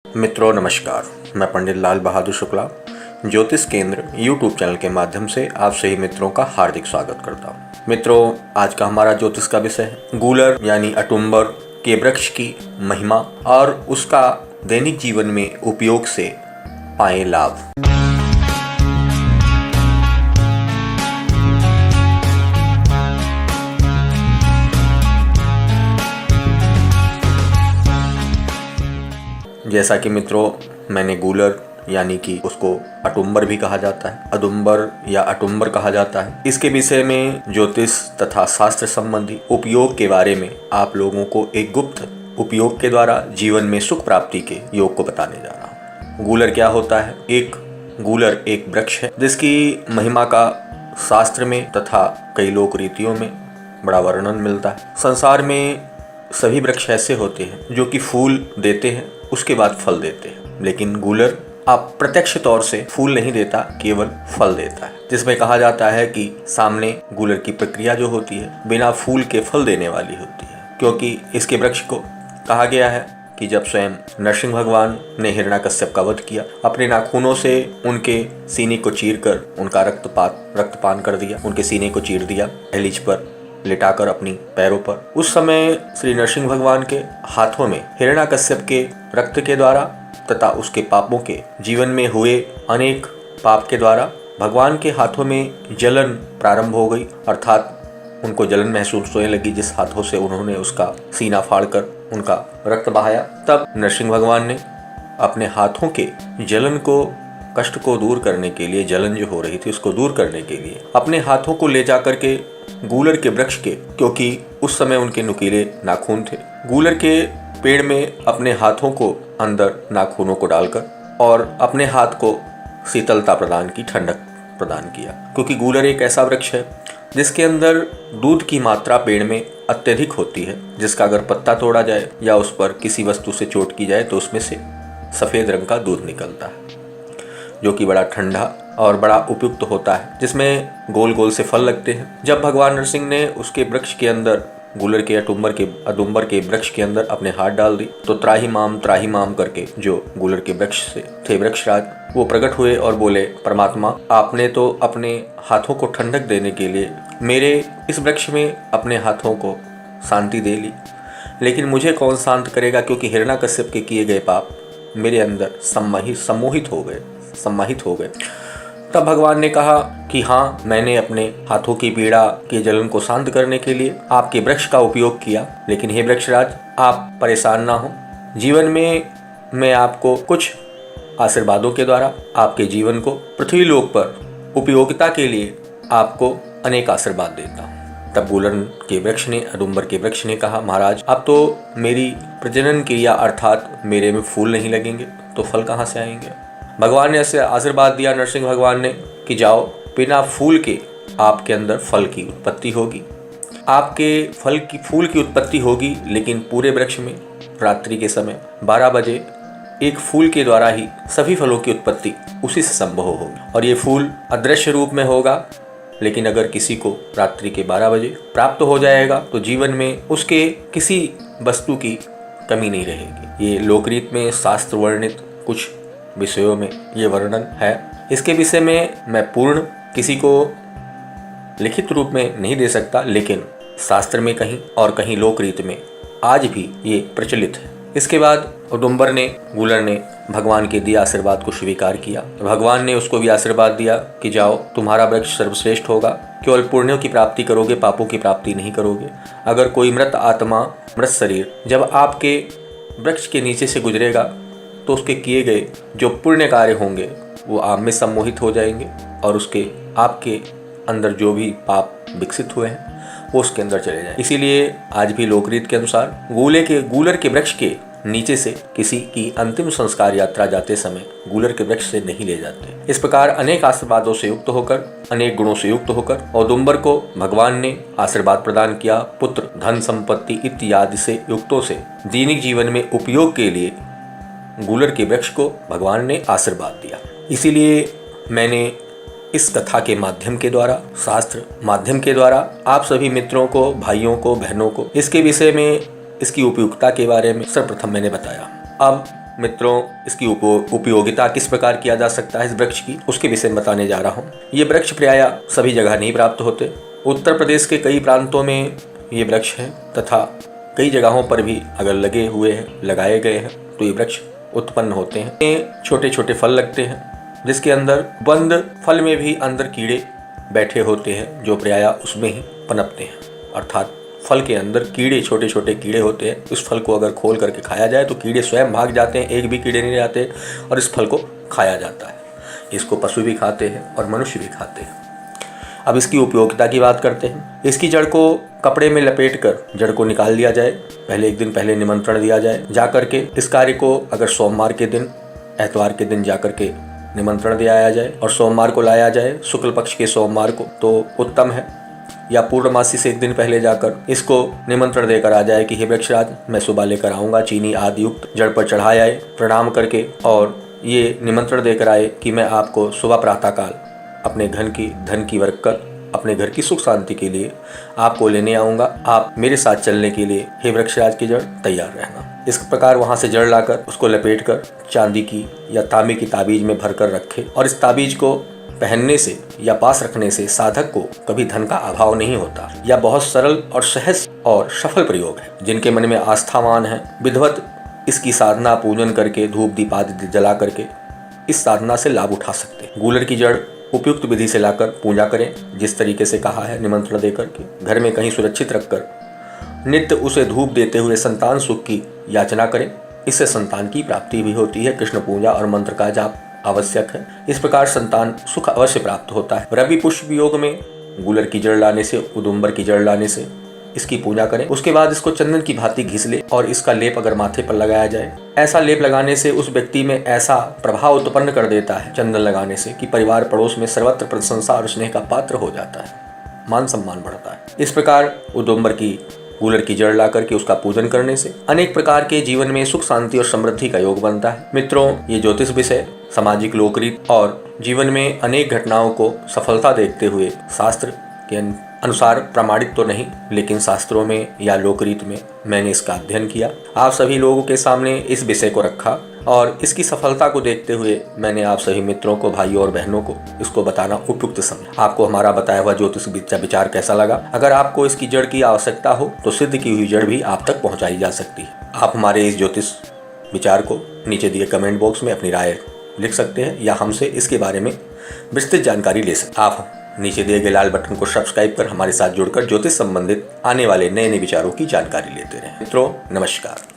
मित्रों नमस्कार, मैं पंडित लाल बहादुर शुक्ला ज्योतिष केंद्र यूट्यूब चैनल के माध्यम से आप सभी मित्रों का हार्दिक स्वागत करता हूँ। मित्रों, आज का हमारा ज्योतिष का विषय है गूलर यानी अटुम्बर के वृक्ष की महिमा और उसका दैनिक जीवन में उपयोग से पाए लाभ। जैसा कि मित्रों, मैंने गूलर यानी कि उसको अटुम्बर भी कहा जाता है, अदुम्बर या अटुम्बर कहा जाता है, इसके विषय में ज्योतिष तथा शास्त्र संबंधी उपयोग के बारे में आप लोगों को एक गुप्त उपयोग के द्वारा जीवन में सुख प्राप्ति के योग को बताने जा रहा हूँ। गूलर क्या होता है? गूलर एक वृक्ष है जिसकी महिमा का शास्त्र में तथा कई लोक रीतियों में बड़ा वर्णन मिलता है। संसार में सभी वृक्ष ऐसे होते हैं जो कि फूल देते हैं, उसके बाद फल देते हैं, लेकिन गूलर आप प्रत्यक्ष तौर से फूल नहीं देता, केवल फल देता है, जिसमें कहा जाता है कि सामने गूलर की प्रक्रिया जो होती है बिना फूल के फल देने वाली होती है, क्योंकि इसके वृक्ष को कहा गया है कि जब स्वयं नरसिंह भगवान ने हिरण्याकश्यप का वध किया, अपने नाखूनों से उनके सीने को चीरकर उनका रक्तपान कर दिया, उनके सीने को चीर दिया दहलीज पर लिटाकर अपनी पैरों पर। उस समय श्री नरसिंह भगवान के हाथों में हिरण्याकश्यप के रक्त के द्वारा तथा उसके पापों के जीवन में हुए अनेक पाप के द्वारा भगवान के हाथों में जलन प्रारंभ हो गई, अर्थात उनको जलन महसूस होने लगी जिस हाथों से उन्होंने उसका सीना फाड़कर उनका रक्त बहाया। तब नरसिंह भगवान ने अपने हाथों के जलन को, कष्ट को दूर करने के लिए, जलन जो हो रही थी उसको दूर करने के लिए अपने हाथों को ले जाकर के गूलर के वृक्ष के, क्योंकि उस समय उनके नुकीले नाखून थे, गूलर के पेड़ में अपने हाथों को अंदर नाखूनों को डालकर और अपने हाथ को शीतलता प्रदान की, ठंडक प्रदान किया। क्योंकि गूलर एक ऐसा वृक्ष है जिसके अंदर दूध की मात्रा पेड़ में अत्यधिक होती है, जिसका अगर पत्ता तोड़ा जाए या उस पर किसी वस्तु से चोट की जाए तो उसमें से सफ़ेद रंग का दूध निकलता है, जो कि बड़ा ठंडा और बड़ा उपयुक्त होता है, जिसमें गोल गोल से फल लगते हैं। जब भगवान नरसिंह ने उसके वृक्ष के अंदर, गूलर के अदुम्बर के वृक्ष के अंदर अपने हाथ डाल दी तो त्राही माम करके जो गूलर के वृक्ष से थे वृक्षराज, वो प्रकट हुए और बोले, परमात्मा, आपने तो अपने हाथों को ठंडक देने के लिए मेरे इस वृक्ष में अपने हाथों को शांति दे ली, लेकिन मुझे कौन शांत करेगा, क्योंकि हिरण्याकश्यप के किए गए पाप मेरे अंदर सम्मोहित हो गए। तब भगवान ने कहा कि हाँ, मैंने अपने हाथों की पीड़ा के जलन को शांत करने के लिए आपके वृक्ष का उपयोग किया, लेकिन हे वृक्षराज, आप परेशान ना हो। जीवन में मैं आपको कुछ आशीर्वादों के द्वारा आपके जीवन को पृथ्वी लोक पर उपयोगिता के लिए आपको अनेक आशीर्वाद देता हूँ। तब गूलर के वृक्ष ने, अदुम्बर के वृक्ष ने कहा, महाराज, अब तो मेरी प्रजनन क्रिया अर्थात मेरे में फूल नहीं लगेंगे तो फल कहाँ से आएंगे। भगवान ने ऐसे आशीर्वाद दिया नरसिंह भगवान ने कि जाओ, बिना फूल के आपके अंदर फल की उत्पत्ति होगी, आपके फूल की उत्पत्ति होगी, लेकिन पूरे वृक्ष में रात्रि के समय 12 बजे एक फूल के द्वारा ही सभी फलों की उत्पत्ति उसी से संभव होगी, और ये फूल अदृश्य रूप में होगा, लेकिन अगर किसी को रात्रि के 12 बजे प्राप्त हो जाएगा तो जीवन में उसके किसी वस्तु की कमी नहीं रहेगी। ये लोकरीत में शास्त्र वर्णित कुछ विषयों में ये वर्णन है। इसके विषय में मैं पूर्ण किसी को लिखित रूप में नहीं दे सकता, लेकिन शास्त्र में कहीं और कहीं लोकरीत में आज भी ये प्रचलित है। इसके बाद गूलर ने भगवान के दिए आशीर्वाद को स्वीकार किया। भगवान ने उसको भी आशीर्वाद दिया कि जाओ, तुम्हारा वृक्ष सर्वश्रेष्ठ होगा, केवल पुण्यों की प्राप्ति करोगे, पापों की प्राप्ति नहीं करोगे। अगर कोई मृत आत्मा, मृत शरीर जब आपके वृक्ष के नीचे से गुजरेगा तो उसके किए गए जो पुण्य कार्य होंगे वो आप में सम्मोहित हो जाएंगे, और उसके आपके अंदर जो भी पाप विकसित हुए हैं वो उसके अंदर चले जाएंगे। इसीलिए आज भी लोकरीत के अनुसार गूलर के वृक्ष के नीचे से किसी की अंतिम संस्कार यात्रा जाते समय गूलर के वृक्ष से नहीं ले जाते। इस प्रकार अनेक आशीर्वादों से युक्त होकर, अनेक गुणों से युक्त होकर अदुम्बर को भगवान ने आशीर्वाद प्रदान किया, पुत्र, धन, संपत्ति इत्यादि से युक्तों से दैनिक जीवन में उपयोग के लिए गूलर के वृक्ष को भगवान ने आशीर्वाद दिया। इसीलिए मैंने इस कथा के माध्यम के द्वारा, शास्त्र माध्यम के द्वारा आप सभी मित्रों को, भाइयों को, बहनों को इसके विषय में, इसकी उपयुक्तता के बारे में सर्वप्रथम मैंने बताया। अब मित्रों इसकी उपयोगिता किस प्रकार किया जा सकता है इस वृक्ष की, उसके विषय में बताने जा रहा हूँ। ये वृक्ष प्रायः सभी जगह नहीं प्राप्त होते। उत्तर प्रदेश के कई प्रांतों में ये वृक्ष हैं तथा कई जगहों पर भी अगर लगाए गए हैं तो ये वृक्ष उत्पन्न होते हैं। ये छोटे छोटे फल लगते हैं जिसके अंदर बंद फल में भी अंदर कीड़े बैठे होते हैं जो प्रायः उसमें ही पनपते हैं, अर्थात फल के अंदर कीड़े, छोटे छोटे कीड़े होते हैं। उस फल को अगर खोल करके खाया जाए तो कीड़े स्वयं भाग जाते हैं, एक भी कीड़े नहीं रहते और इस फल को खाया जाता है। इसको पशु भी खाते हैं और मनुष्य भी खाते हैं। अब इसकी उपयोगिता की बात करते हैं। इसकी जड़ को कपड़े में लपेटकर जड़ को निकाल दिया जाए, पहले एक दिन पहले निमंत्रण दिया जाए, जा करके इस कार्य को अगर सोमवार के दिन, एतवार के दिन जा करके निमंत्रण दिया जाए और सोमवार को लाया जाए, शुक्ल पक्ष के सोमवार को, तो उत्तम है। या पूर्णमासी से एक दिन पहले जाकर इसको निमंत्रण देकर आ जाए कि हे वृक्षराज, मैं सुबह लेकर आऊँगा, चीनी आदि युक्त जड़ पर चढ़ाए आए प्रणाम करके, और ये निमंत्रण देकर आए कि मैं आपको सुबह प्रातःकाल अपने धन की बरकत, अपने घर की सुख शांति के लिए आपको लेने आऊँगा। आप मेरे साथ चलने के लिए हे वृक्षराज की जड़ तैयार रहना। इस प्रकार वहाँ से जड़ लाकर उसको लपेटकर चांदी की या तांबे की ताबीज में भरकर रखे, और इस ताबीज को पहनने से या पास रखने से साधक को कभी धन का अभाव नहीं होता। यह बहुत सरल और सहज और सफल प्रयोग है। जिनके मन में आस्थावान है, विधिवत इसकी साधना पूजन करके, धूप दीप आदि जला करके इस साधना से लाभ उठा सकते हैं। गूलर की जड़ उपयुक्त विधि से लाकर पूजा करें, जिस तरीके से कहा है निमंत्रण देकर के, घर में कहीं सुरक्षित रखकर नित्य उसे धूप देते हुए संतान सुख की याचना करें। इससे संतान की प्राप्ति भी होती है। कृष्ण पूजा और मंत्र का जाप आवश्यक है। इस प्रकार संतान सुख अवश्य प्राप्त होता है। रवि पुष्प योग में गूलर की जड़ लाने से, उदुम्बर की जड़ लाने से इसकी पूजा करें। उसके बाद इसको चंदन की भांति घिस ले और इसका लेप अगर माथे पर लगाया जाए, ऐसा लेप लगाने से उस व्यक्ति में ऐसा प्रभाव उत्पन्न कर देता है चंदन लगाने से कि परिवार पड़ोस में सर्वत्र प्रशंसा और स्नेह का पात्र हो जाता है, मान सम्मान बढ़ता है। इस प्रकार उदुम्बर की गूलर की जड़ ला करके उसका पूजन करने से अनेक प्रकार के जीवन में सुख शांति और समृद्धि का योग बनता है। मित्रों, ये ज्योतिष विषय सामाजिक लोकरीत और जीवन में अनेक घटनाओं को सफलता देखते हुए शास्त्र के अनुसार प्रमाणित तो नहीं, लेकिन शास्त्रों में या लोकरीत में मैंने इसका अध्ययन किया, आप सभी लोगों के सामने इस विषय को रखा और इसकी सफलता को देखते हुए मैंने आप सभी मित्रों को, भाइयों और बहनों को इसको बताना उपयुक्त समझा। आपको हमारा बताया हुआ ज्योतिष विचार कैसा लगा? अगर आपको इसकी जड़ की आवश्यकता हो तो सिद्ध की हुई जड़ भी आप तक पहुंचाई जा सकती है। आप हमारे इस ज्योतिष विचार को नीचे दिए कमेंट बॉक्स में अपनी राय लिख सकते हैं या हमसे इसके बारे में विस्तृत जानकारी ले सकते हैं। आप नीचे दिए गए लाल बटन को सब्सक्राइब कर हमारे साथ जुड़कर ज्योतिष संबंधित आने वाले नए नए विचारों की जानकारी लेते रहें। मित्रों, नमस्कार।